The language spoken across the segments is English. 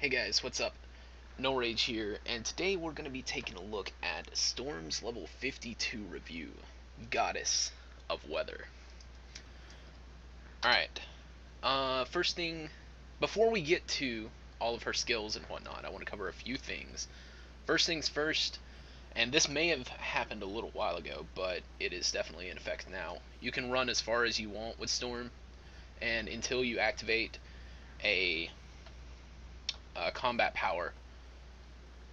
Hey guys, what's up? Nullrage here, and today we're going to be taking a look at Storm's level 52 review, Goddess of Weather. Alright, first thing, before we get to all of her skills and whatnot, I want to cover a few things. First things first, and this may have happened a little while ago, but it is definitely in effect now. You can run as far as you want with Storm, and until you activate a combat power,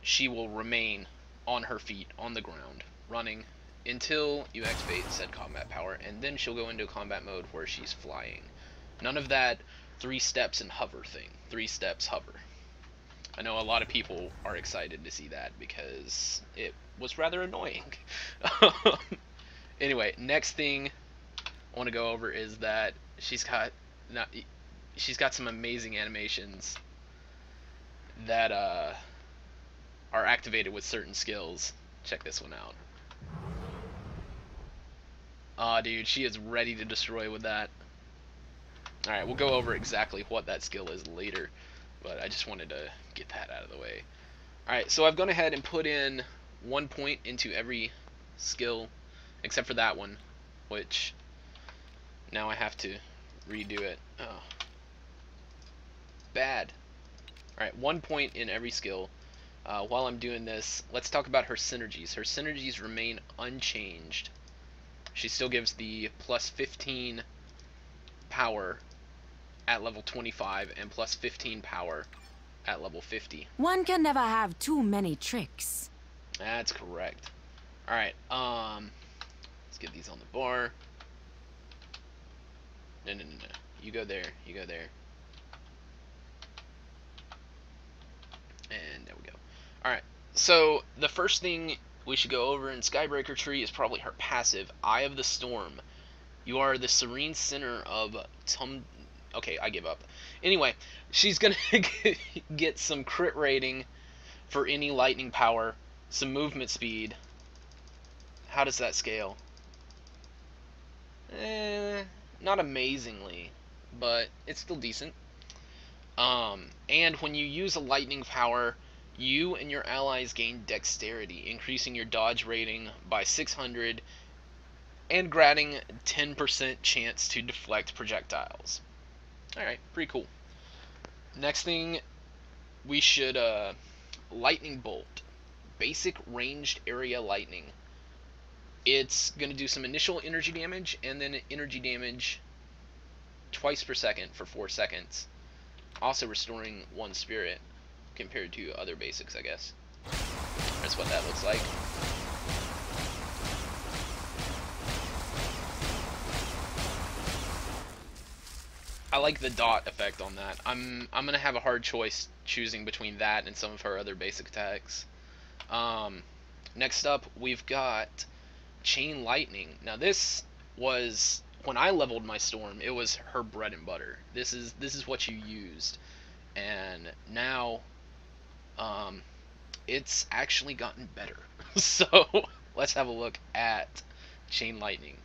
she will remain on her feet on the ground running until you activate said combat power, and then she'll go into combat mode where she's flying. None of that 3 steps and hover thing. 3 steps hover. I know a lot of people are excited to see that because it was rather annoying. Anyway, next thing I want to go over is that she's got some amazing animations that are activated with certain skills. Check this one out. Aw, dude, she is ready to destroy with that. Alright, we'll go over exactly what that skill is later, but I just wanted to get that out of the way. Alright, so I've gone ahead and put in 1 point into every skill, except for that one, which now I have to redo it. Oh. Bad. Alright, 1 point in every skill. While I'm doing this, let's talk about her synergies. Her synergies remain unchanged. She still gives the plus 15 power at level 25 and plus 15 power at level 50. One can never have too many tricks. That's correct. Alright, let's get these on the bar. No. You go there, you go there. And there we go. Alright, so the first thing we should go over in Skybreaker Tree is probably her passive, Eye of the Storm. You are the serene center of Okay, I give up. Anyway, she's gonna get some crit rating for any lightning power, some movement speed. How does that scale? Not amazingly, but it's still decent. And when you use a lightning power, you and your allies gain dexterity, increasing your dodge rating by 600 and granting 10% chance to deflect projectiles. Alright, pretty cool. Next thing, we should, Lightning Bolt. Basic ranged area lightning. It's going to do some initial energy damage, and then energy damage twice per second for 4 seconds. Also restoring 1 spirit compared to other basics, I guess. That's what that looks like. I like the dot effect on that. I'm gonna have a hard choice choosing between that and some of her other basic attacks. Next up, we've got Chain Lightning. Now this was, when I leveled my Storm, it was her bread and butter. This is what you used, and now it's actually gotten better. So let's have a look at Chain Lightning.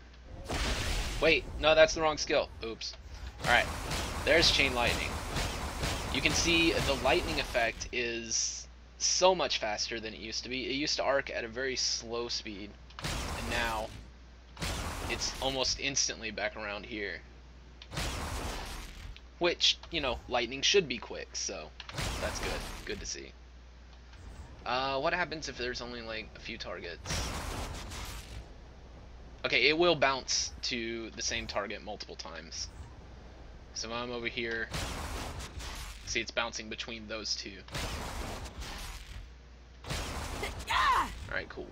Wait, no, that's the wrong skill. Oops. Alright, there's Chain Lightning. You can see the lightning effect is so much faster than it used to be. It used to arc at a very slow speed, and now it's almost instantly back around here. Which, you know, lightning should be quick, so that's good. Good to see. What happens if there's only like a few targets? Okay, it will bounce to the same target multiple times. So I'm over here. See, it's bouncing between those two. Alright, cool.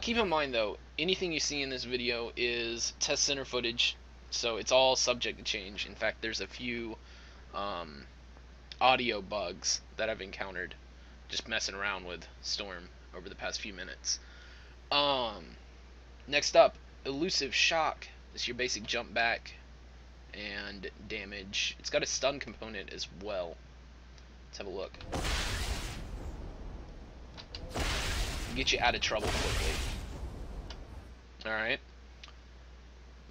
Keep in mind though, anything you see in this video is test center footage, so it's all subject to change. In fact, there's a few audio bugs that I've encountered just messing around with Storm over the past few minutes. Next up, Elusive Shock. This is your basic jump back and damage. It's got a stun component as well. Let's have a look. Get you out of trouble quickly. Alright.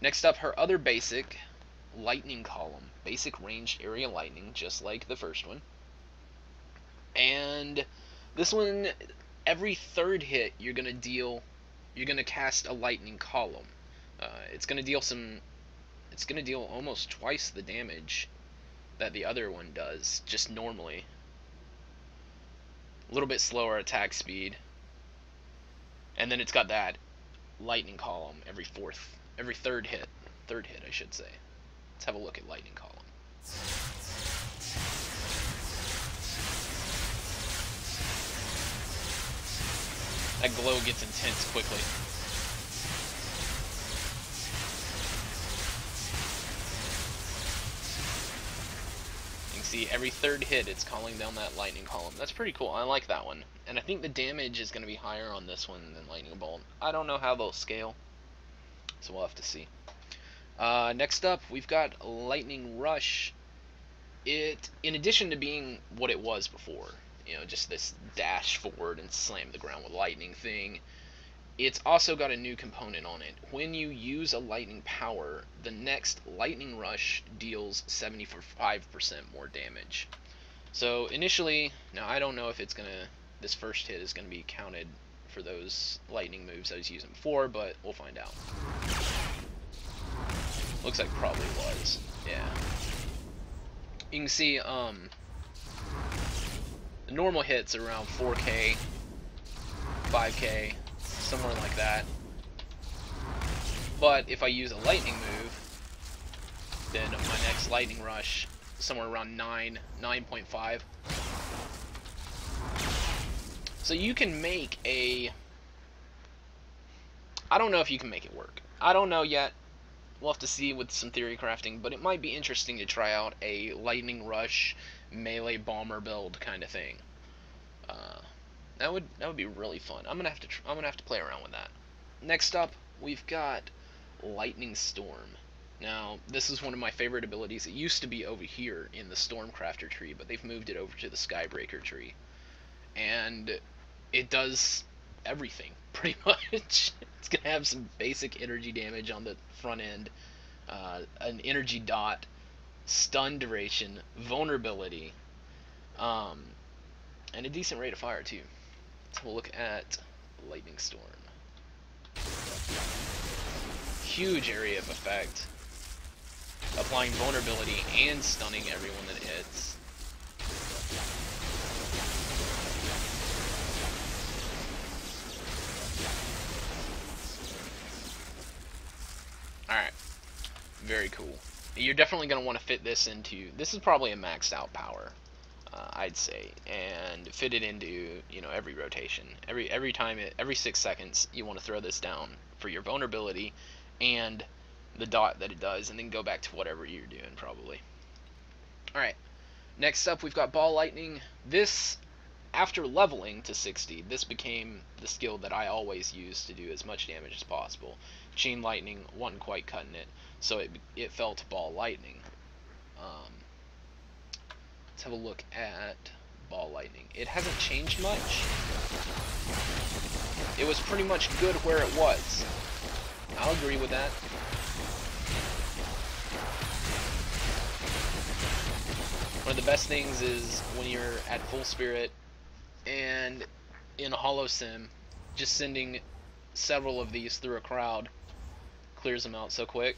Next up, her other basic, Lightning Column. Basic ranged area lightning, just like the first one. And this one, every third hit, you're gonna cast a lightning column. It's gonna deal almost twice the damage that the other one does, just normally. A little bit slower attack speed. And then it's got that lightning column every third hit. Third hit, I should say. Let's have a look at lightning column. That glow gets intense quickly. You can see every third hit it's calling down that lightning column. That's pretty cool. I like that one. And I think the damage is going to be higher on this one than lightning bolt. I don't know how they'll scale, so we'll have to see. Next up, we've got Lightning Rush. It, in addition to being what it was before, just this dash forward and slam the ground with lightning thing, it's also got a new component on it. When you use a lightning power, the next Lightning Rush deals 75% more damage. So initially, now I don't know if this first hit is gonna be counted for those lightning moves I was using before, but we'll find out. Looks like probably was. Yeah. You can see the normal hits around 4k, 5k, somewhere like that. But if I use a lightning move, then my next lightning rush somewhere around 9.5. So you can make I don't know if you can make it work. I don't know yet. We'll have to see with some theory crafting, but it might be interesting to try out a lightning rush melee bomber build kind of thing. That would be really fun. I'm gonna have to play around with that. Next up, we've got Lightning Storm. Now, this is one of my favorite abilities. It used to be over here in the Stormcrafter tree, but they've moved it over to the Skybreaker tree, and it does everything pretty much. It's gonna have some basic energy damage on the front end, an energy dot, stun duration, vulnerability, and a decent rate of fire too. So we'll look at Lightning Storm. Huge area of effect, applying vulnerability and stunning everyone that hits. Alright, very cool. You're definitely going to want to fit this into, this is probably a maxed out power, I'd say, and fit it into, every rotation. Every time, every 6 seconds, you want to throw this down for your vulnerability and the dot that it does, and then go back to whatever you're doing, probably. Alright, next up we've got Ball Lightning. This, after leveling to 60, this became the skill that I always use to do as much damage as possible. Chain Lightning wasn't quite cutting it, so it fell to Ball Lightning. Let's have a look at Ball Lightning. It hasn't changed much. It was pretty much good where it was. I'll agree with that. One of the best things is when you're at full spirit and in a holo sim, just sending several of these through a crowd clears them out so quick.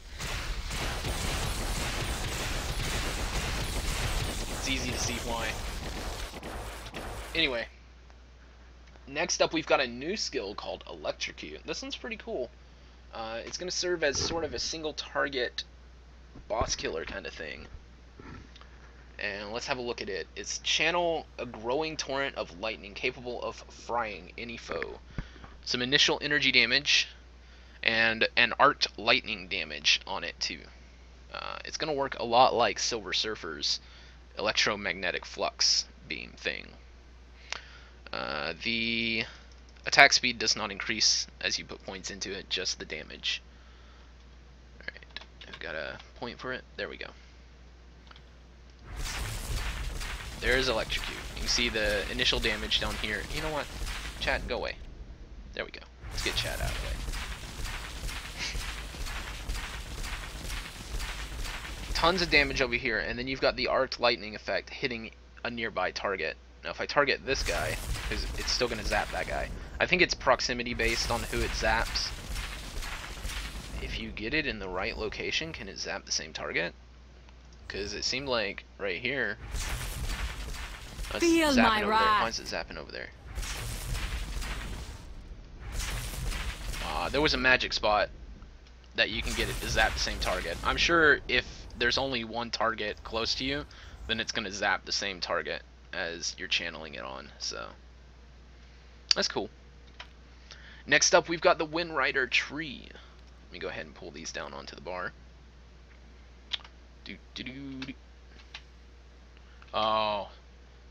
It's easy to see why. Anyway, next up we've got a new skill called Electrocute. This one's pretty cool. It's going to serve as sort of a single target boss killer kind of thing. And let's have a look at it. It's channel a growing torrent of lightning capable of frying any foe. Some initial energy damage and an arced lightning damage on it too. It's going to work a lot like Silver Surfer's electromagnetic flux beam thing. The attack speed does not increase as you put points into it, just the damage. Alright, I've got a point for it. There we go. There's Electrocute. You can see the initial damage down here. You know what? Chat, go away. There we go. Let's get chat out of the way. Tons of damage over here, and then you've got the arced lightning effect hitting a nearby target. Now if I target this guy, because it's still going to zap that guy. I think it's proximity based on who it zaps. If you get it in the right location, can it zap the same target? Because it seemed like right here. That's Feel zapping my over there. wrath. Why is it zapping over there? There was a magic spot that you can get it to zap the same target. I'm sure if there's only one target close to you, then it's going to zap the same target as you're channeling it on. So that's cool. Next up, we've got the Wind Rider tree. Let me go ahead and pull these down onto the bar. Oh,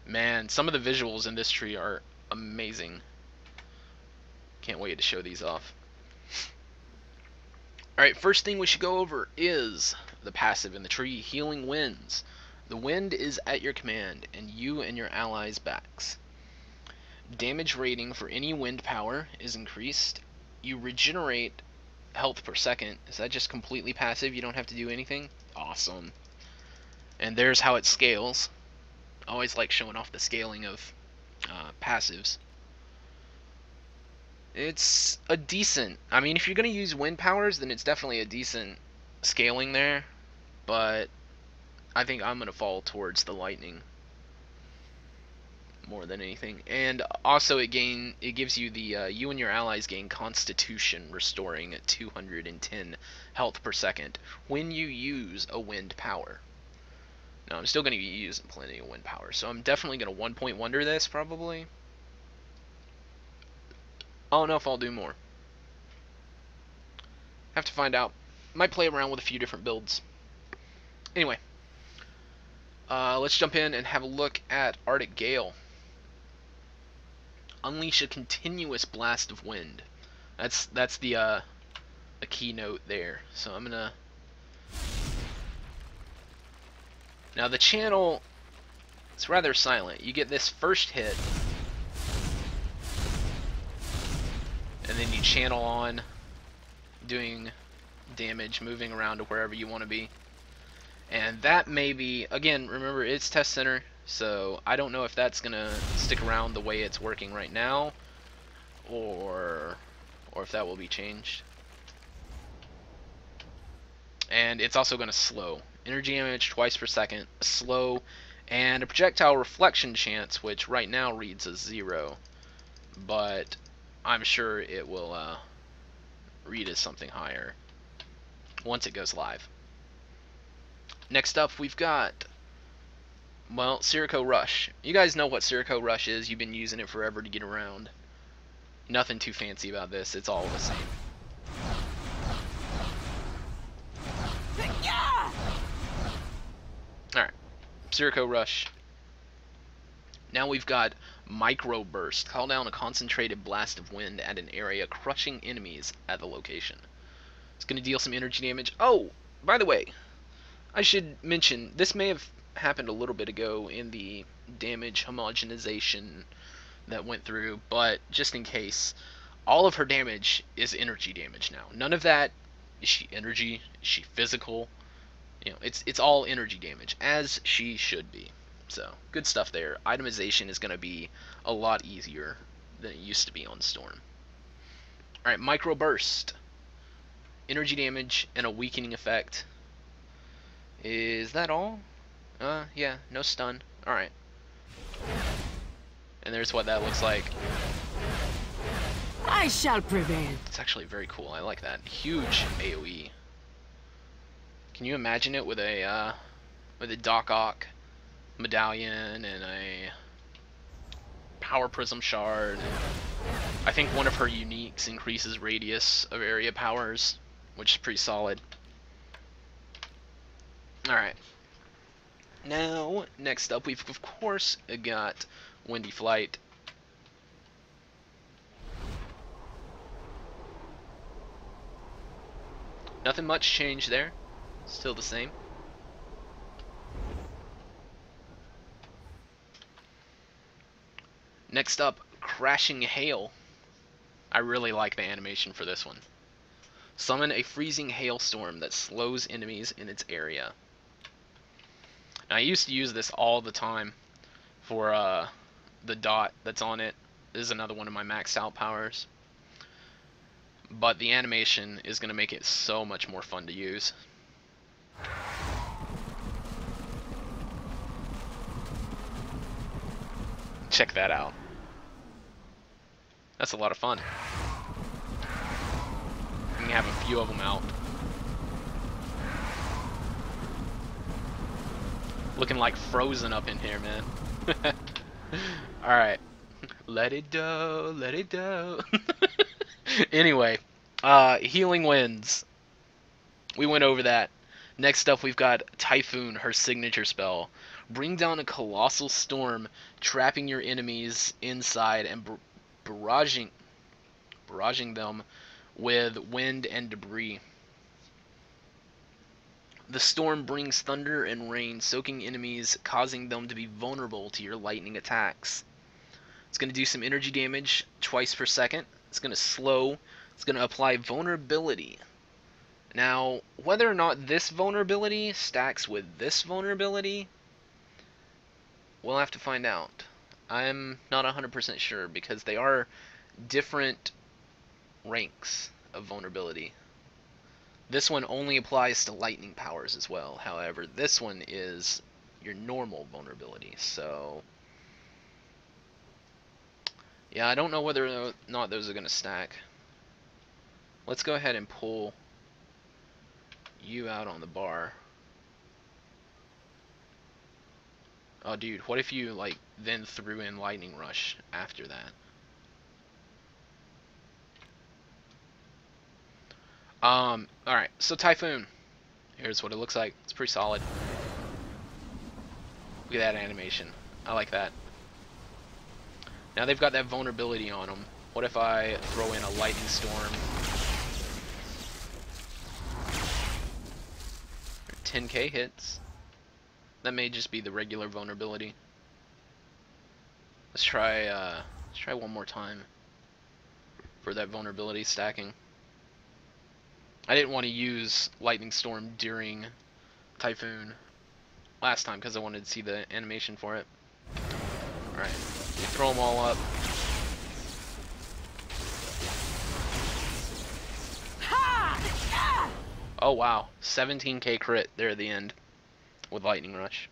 man. Some of the visuals in this tree are amazing. Can't wait to show these off. Alright, first thing we should go over is the passive in the tree, Healing Winds. The wind is at your command, and you and your allies' backs. Damage rating for any wind power is increased. You regenerate health per second. Is that just completely passive? You don't have to do anything? Awesome. And there's how it scales. I always like showing off the scaling of passives. It's a decent... I mean, if you're going to use wind powers, then it's definitely a decent scaling there. But I think I'm going to fall towards the lightning more than anything. And also it gives you the... you and your allies gain Constitution, restoring at 210 health per second when you use a wind power. Now, I'm still going to be using plenty of wind power, so I'm definitely going to 1-point wonder this, probably. I don't know if I'll do more. Have to find out. Might play around with a few different builds. Anyway, let's jump in and have a look at Arctic Gale. Unleash a continuous blast of wind. That's the a keynote there. So I'm gonna. Now the channel, it's rather silent. You get this first hit, and then you channel on, doing damage, moving around to wherever you want to be. And that may be, again, remember it's test center, so I don't know if that's gonna stick around the way it's working right now, or if that will be changed. And it's also gonna slow. Energy damage twice per second, slow, and a projectile reflection chance, which right now reads as 0, but I'm sure it will read as something higher once it goes live. Next up, we've got, well, Sirocco Rush. You guys know what Sirocco Rush is. You've been using it forever to get around. Nothing too fancy about this. It's all the same. Alright, Sirocco Rush. Now we've got Micro Burst. Call down a concentrated blast of wind at an area, crushing enemies at the location. It's going to deal some energy damage. Oh, by the way, I should mention, this may have happened a little bit ago in the damage homogenization that went through, but just in case, all of her damage is energy damage now. None of that, is she energy, is she physical? You know, it's all energy damage, as she should be. So, good stuff there. Itemization is going to be a lot easier than it used to be on Storm. Alright, Micro Burst. Energy damage and a weakening effect. Is that all? Yeah, no stun. Alright. And there's what that looks like. I shall prevail. It's actually very cool. I like that. Huge AoE. Can you imagine it with a Doc Ock medallion and a Power Prism shard? I think one of her uniques increases radius of area powers, which is pretty solid. Alright. Now, next up, we've of course got Windy Flight. Nothing much changed there. Still the same. Next up, Crashing Hail. I really like the animation for this one. Summon a freezing hailstorm that slows enemies in its area. Now, I used to use this all the time for the dot that's on it is another one of my maxed out powers. But the animation is going to make it so much more fun to use. Check that out. That's a lot of fun. You can have a few of them out. Looking like Frozen up in here, man. Alright. Let it go, let it go. Anyway, Healing Winds. We went over that. Next up, we've got Typhoon, her signature spell. Bring down a colossal storm, trapping your enemies inside and barraging them with wind and debris. The storm brings thunder and rain, soaking enemies, causing them to be vulnerable to your lightning attacks. It's going to do some energy damage twice per second. It's going to slow. It's going to apply vulnerability. Now, whether or not this vulnerability stacks with this vulnerability, we'll have to find out. I'm not 100% sure because they are different ranks of vulnerability. This one only applies to lightning powers as well. However, this one is your normal vulnerability. So, yeah, I don't know whether or not those are going to stack. Let's go ahead and pull you out on the bar. Oh, dude, what if you, like, then threw in Lightning Rush after that? Alright, so Typhoon. Here's what it looks like. It's pretty solid. Look at that animation. I like that. Now they've got that vulnerability on them. What if I throw in a Lightning Storm? 10k hits. That may just be the regular vulnerability. Let's try one more time for that vulnerability stacking. I didn't want to use Lightning Storm during Typhoon last time because I wanted to see the animation for it. Alright, throw them all up. Oh wow, 17k crit there at the end with Lightning Rush.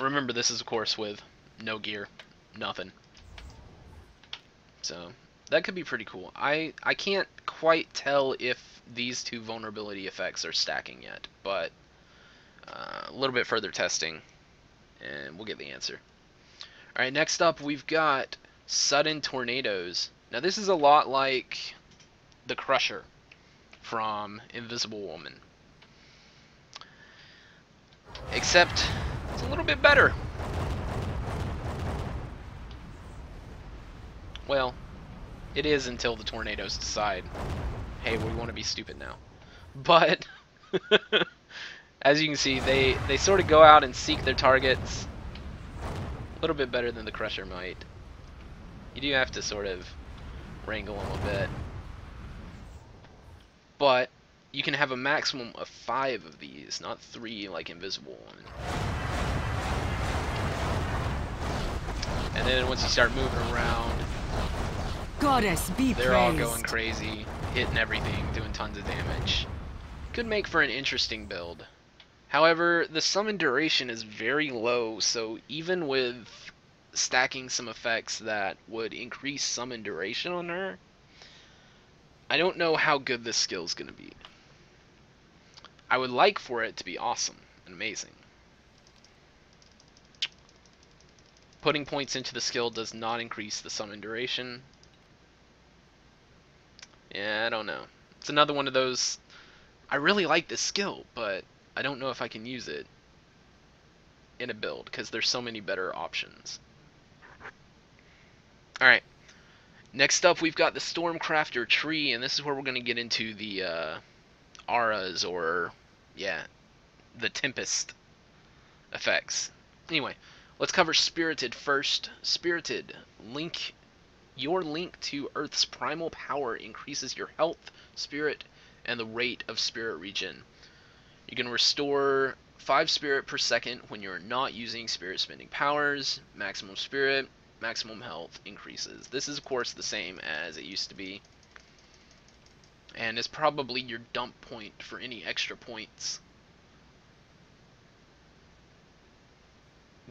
Remember, this is of course with no gear, nothing. So that could be pretty cool. I can't quite tell if these two vulnerability effects are stacking yet, but a little bit further testing and we'll get the answer. Alright, next up we've got Sudden Tornadoes. Now this is a lot like the Crusher from Invisible Woman, except it's a little bit better. Well, it is until the tornadoes decide, hey, we want to be stupid now. But as you can see, they sort of go out and seek their targets a little bit better than the Crusher might. You do have to sort of wrangle them a bit. But you can have a maximum of 5 of these, not 3 like Invisible Woman. And then once you start moving around, Goddess be they're praised. all going crazy, hitting everything, doing tons of damage. Could make for an interesting build. However, the summon duration is very low, so even with stacking some effects that would increase summon duration on her, I don't know how good this skill is going to be. I would like for it to be awesome and amazing. Putting points into the skill does not increase the summon duration. Yeah, I don't know. It's another one of those, I really like this skill, but I don't know if I can use it in a build because there's so many better options. Alright, next up we've got the Stormcrafter tree, and this is where we're going to get into the auras, or yeah, the Tempest effects. Anyway, let's cover Spirited first. Spirited, your link to Earth's primal power increases your health, spirit, and the rate of spirit regen. You can restore 5 spirit per second when you're not using spirit spending powers. Maximum spirit, maximum health increases. This is of course the same as it used to be, and is probably your dump point for any extra points,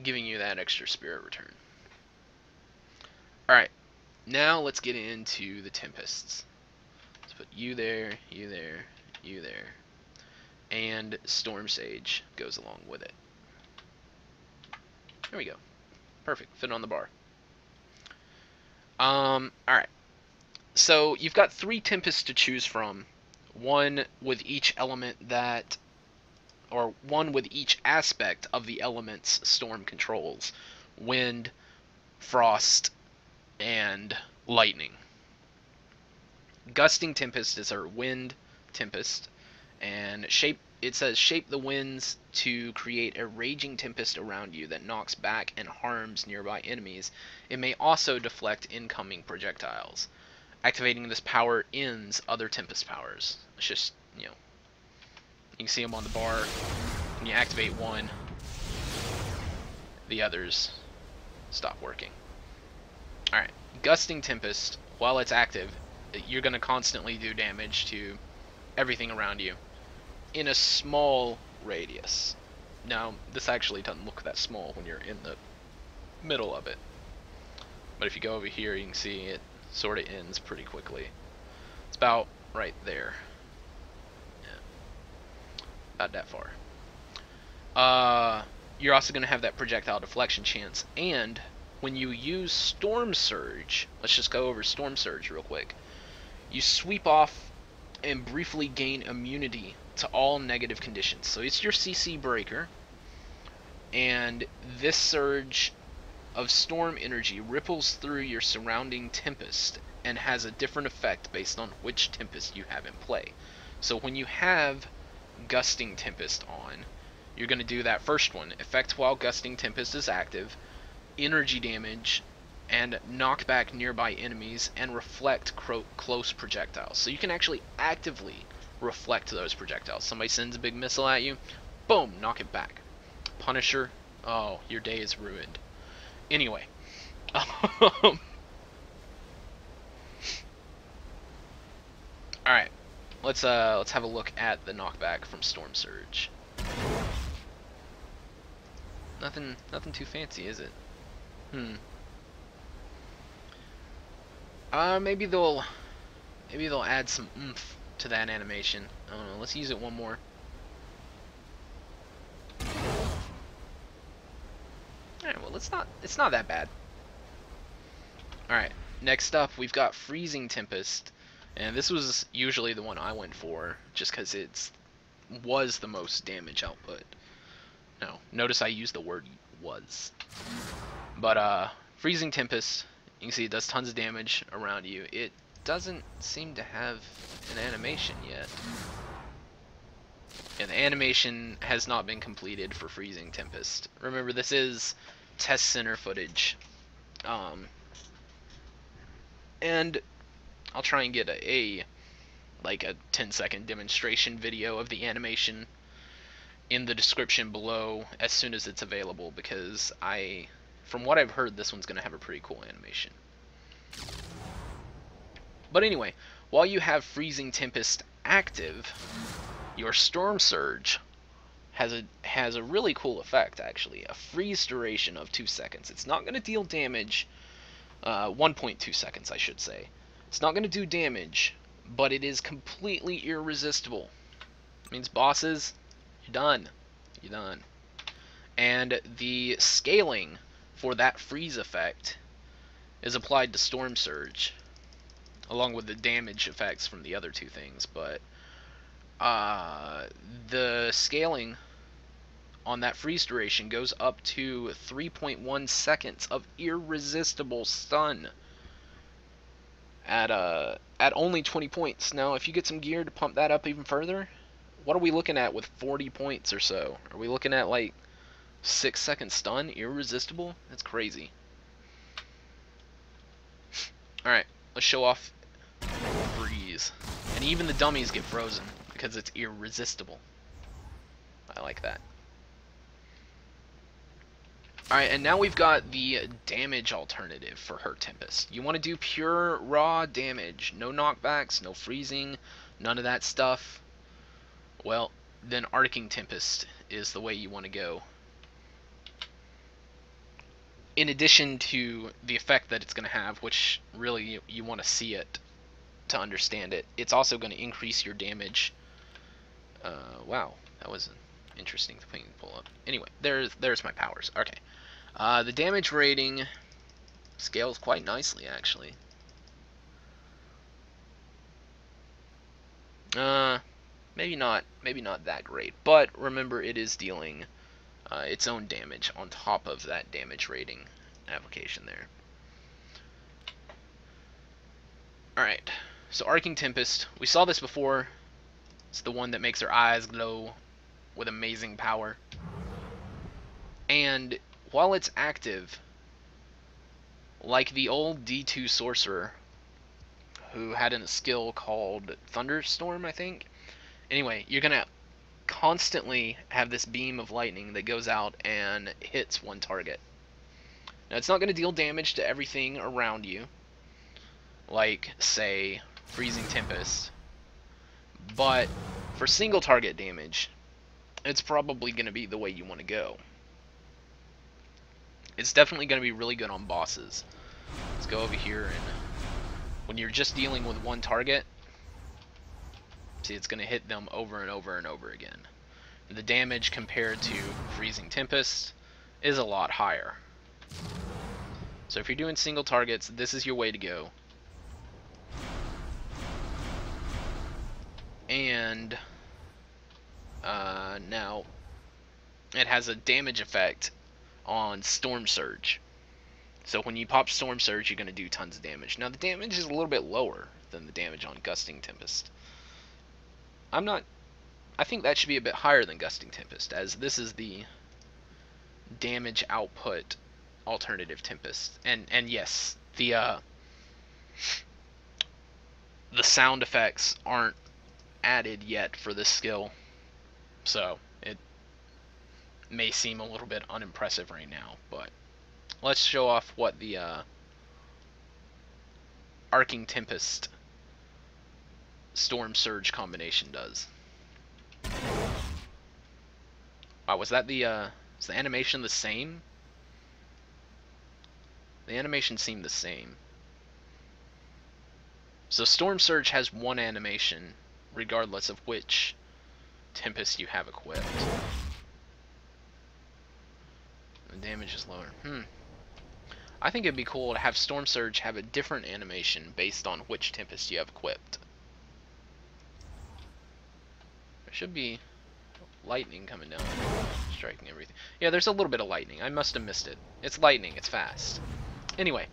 giving you that extra spirit return. Alright, now let's get into the Tempests. Let's put you there, you there, you there, and Storm Sage goes along with it. There we go. Perfect. Fit on the bar. Alright. So you've got 3 Tempests to choose from. One with each element that, or one with each aspect of the elements Storm controls. Wind, Frost, and Lightning. Gusting Tempest is our Wind Tempest, and it says shape the winds to create a raging tempest around you that knocks back and harms nearby enemies. It may also deflect incoming projectiles. Activating this power ends other Tempest powers. It's just, you know, you can see them on the bar. When you activate one, the others stop working. Alright, Gusting Tempest, while it's active, you're going to constantly do damage to everything around you in a small radius. Now, this actually doesn't look that small when you're in the middle of it. But if you go over here, you can see it sort of ends pretty quickly. It's about right there. Yeah. About that far. You're also going to have that projectile deflection chance, and when you use Storm Surge, let's just go over Storm Surge real quick. You sweep off and briefly gain immunity to all negative conditions. So it's your CC breaker, and this surge of storm energy ripples through your surrounding Tempest and has a different effect based on which Tempest you have in play. So when you have Gusting Tempest on, you're going to do that first one. Effect while Gusting Tempest is active, energy damage, and knock back nearby enemies, and reflect close projectiles. So you can actually actively reflect those projectiles. Somebody sends a big missile at you, boom, knock it back. Punisher, oh, your day is ruined. Anyway, alright, let's have a look at the knockback from Storm Surge. Nothing too fancy, is it? Maybe they'll add some oomph to that animation. I don't know. Let's use it one more. Alright, well, it's not that bad. Alright, next up we've got Freezing Tempest, and this was usually the one I went for just because it was the most damage output. No, notice I used the word was. But Freezing Tempest, you can see it does tons of damage around you. It doesn't seem to have an animation yet. Yeah, the animation has not been completed for Freezing Tempest. Remember, this is test center footage. And I'll try and get like a 10-second demonstration video of the animation in the description below as soon as it's available, because from what I've heard, this one's going to have a pretty cool animation. But anyway, while you have Freezing Tempest active, your Storm Surge has a really cool effect, actually. A freeze duration of 2 seconds. It's not going to deal damage, 1.2 seconds, I should say. It's not going to do damage, but it is completely irresistible. It means bosses, you're done. You're done. And the scaling for that freeze effect is applied to Storm Surge, along with the damage effects from the other two things. But the scaling on that freeze duration goes up to 3.1 seconds of irresistible stun at only 20 points. Now, if you get some gear to pump that up even further, what are we looking at with 40 points or so? Are we looking at like 6-second stun? Irresistible? That's crazy. Alright, let's show off freeze. And even the dummies get frozen because it's irresistible. I like that. Alright, and now we've got the damage alternative for her Tempest. You want to do pure raw damage. No knockbacks, no freezing, none of that stuff. Well, then Arcane Tempest is the way you want to go. In addition to the effect that it's going to have, which really you want to see it to understand it, it's also going to increase your damage. Wow, that was an interesting thing to pull up. Anyway, there's my powers. Okay. The damage rating scales quite nicely, actually. Maybe not that great, but remember it is dealing its own damage on top of that damage rating application there. Alright, so Arcane Tempest, we saw this before. It's the one that makes her eyes glow with amazing power. And while it's active, like the old D2 sorcerer, who had a skill called Thunderstorm, I think. Anyway, you're going to constantly have this beam of lightning that goes out and hits one target. Now, it's not going to deal damage to everything around you, like, say, Freezing Tempest, but for single target damage, it's probably going to be the way you want to go. It's definitely going to be really good on bosses. Let's go over here, and when you're just dealing with one target, see, it's going to hit them over and over and over again. The damage compared to Freezing Tempest is a lot higher. So if you're doing single targets, this is your way to go. And now it has a damage effect on Storm Surge. So when you pop Storm Surge, you're going to do tons of damage. Now the damage is a little bit lower than the damage on Gusting Tempest. I think that should be a bit higher than Gusting Tempest, as this is the damage output alternative Tempest. And yes, the sound effects aren't added yet for this skill, so it may seem a little bit unimpressive right now, but let's show off what the Arcane Tempest Storm Surge combination does. Wow, was that is the animation the same? The animation seemed the same. So Storm Surge has one animation, regardless of which Tempest you have equipped. The damage is lower. I think it'd be cool to have Storm Surge have a different animation based on which Tempest you have equipped. There should be lightning coming down, striking everything. Yeah, there's a little bit of lightning. I must have missed it. It's lightning, it's fast. Anyway.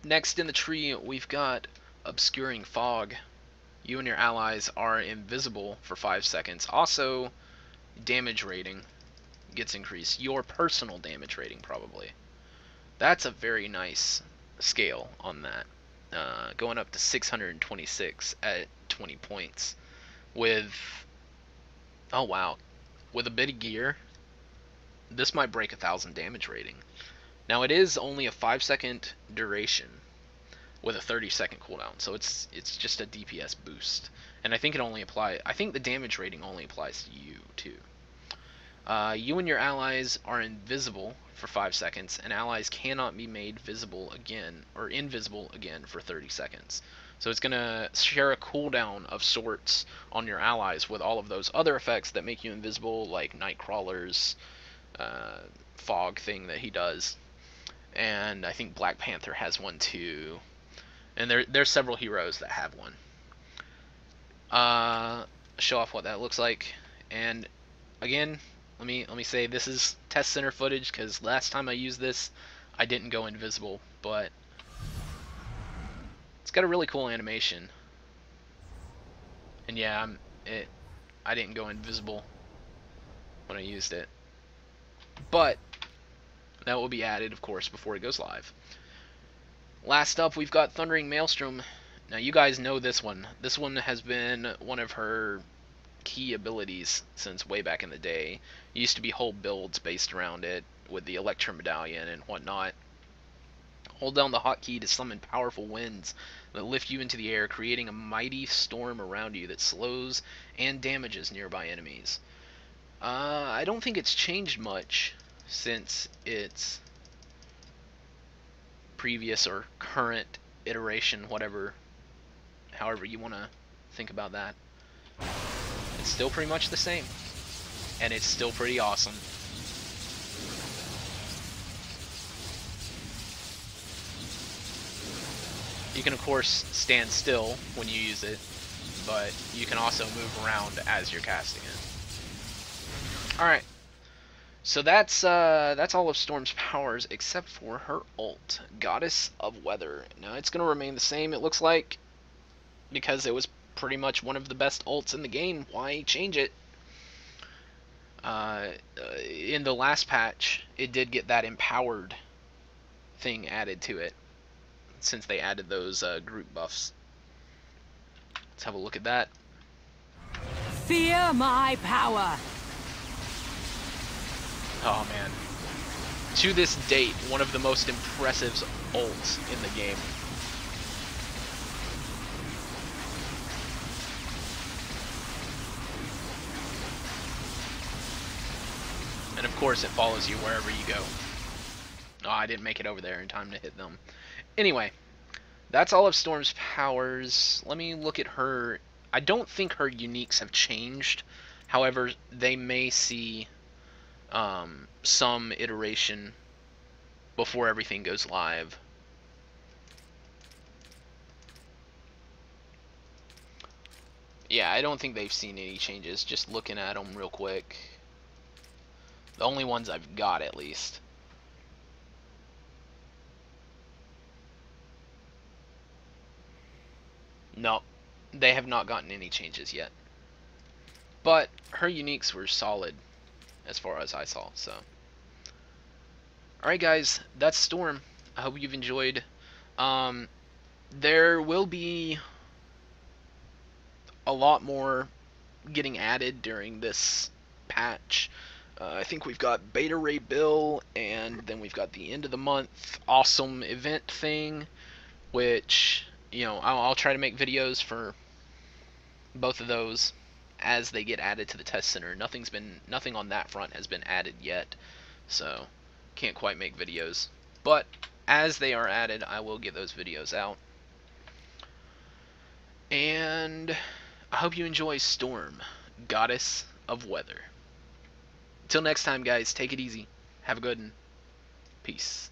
Next in the tree, we've got Obscuring Fog. You and your allies are invisible for 5 seconds. Also, damage rating gets increased. Your personal damage rating, probably. That's a very nice scale on that. Going up to 626 at 20 points. With, oh wow, with a bit of gear, this might break 1,000 damage rating. Now it is only a 5-second duration with a 30-second cooldown, so it's just a DPS boost. And I think the damage rating only applies to you too. You and your allies are invisible for 5 seconds, and allies cannot be made visible again or invisible again for 30 seconds. So it's going to share a cooldown of sorts on your allies with all of those other effects that make you invisible, like Nightcrawler's fog thing that he does. And I think Black Panther has one too. And there's several heroes that have one. Show off what that looks like. And again, let me say this is test center footage, because last time I used this, I didn't go invisible, but it's got a really cool animation. And yeah, I didn't go invisible when I used it. But that will be added, of course, before it goes live. Last up, we've got Thundering Maelstrom. Now, you guys know this one. This one has been one of her key abilities since way back in the day. It used to be whole builds based around it with the Electro Medallion and whatnot. Hold down the hotkey to summon powerful winds that lift you into the air, creating a mighty storm around you that slows and damages nearby enemies. I don't think it's changed much since its previous or current iteration, however you want to think about that. It's still pretty much the same, and it's still pretty awesome. You can of course stand still when you use it, but you can also move around as you're casting it. Alright, so that's all of Storm's powers except for her ult, Goddess of Weather. Now it's going to remain the same, it looks like, because it was pretty much one of the best ults in the game. Why change it? In the last patch, it did get that empowered thing added to it, since they added those group buffs. Let's have a look at that. Fear my power. Oh man. To this date, one of the most impressive ults in the game. And of course it follows you wherever you go. Oh, I didn't make it over there in time to hit them. Anyway, that's all of Storm's powers. Let me look at her. I don't think her uniques have changed. However, they may see some iteration before everything goes live. Yeah, I don't think they've seen any changes, just looking at them real quick. The only ones I've got, at least. No, they have not gotten any changes yet. But her uniques were solid, as far as I saw, so. Alright guys, that's Storm. I hope you've enjoyed. There will be a lot more getting added during this patch. I think we've got Beta Ray Bill, and then we've got the end of the month awesome event thing, which, you know, I'll try to make videos for both of those as they get added to the test center. Nothing on that front has been added yet, so can't quite make videos. But as they are added, I will get those videos out. And I hope you enjoy Storm, Goddess of Weather. Until next time, guys, take it easy. Have a good one. Peace.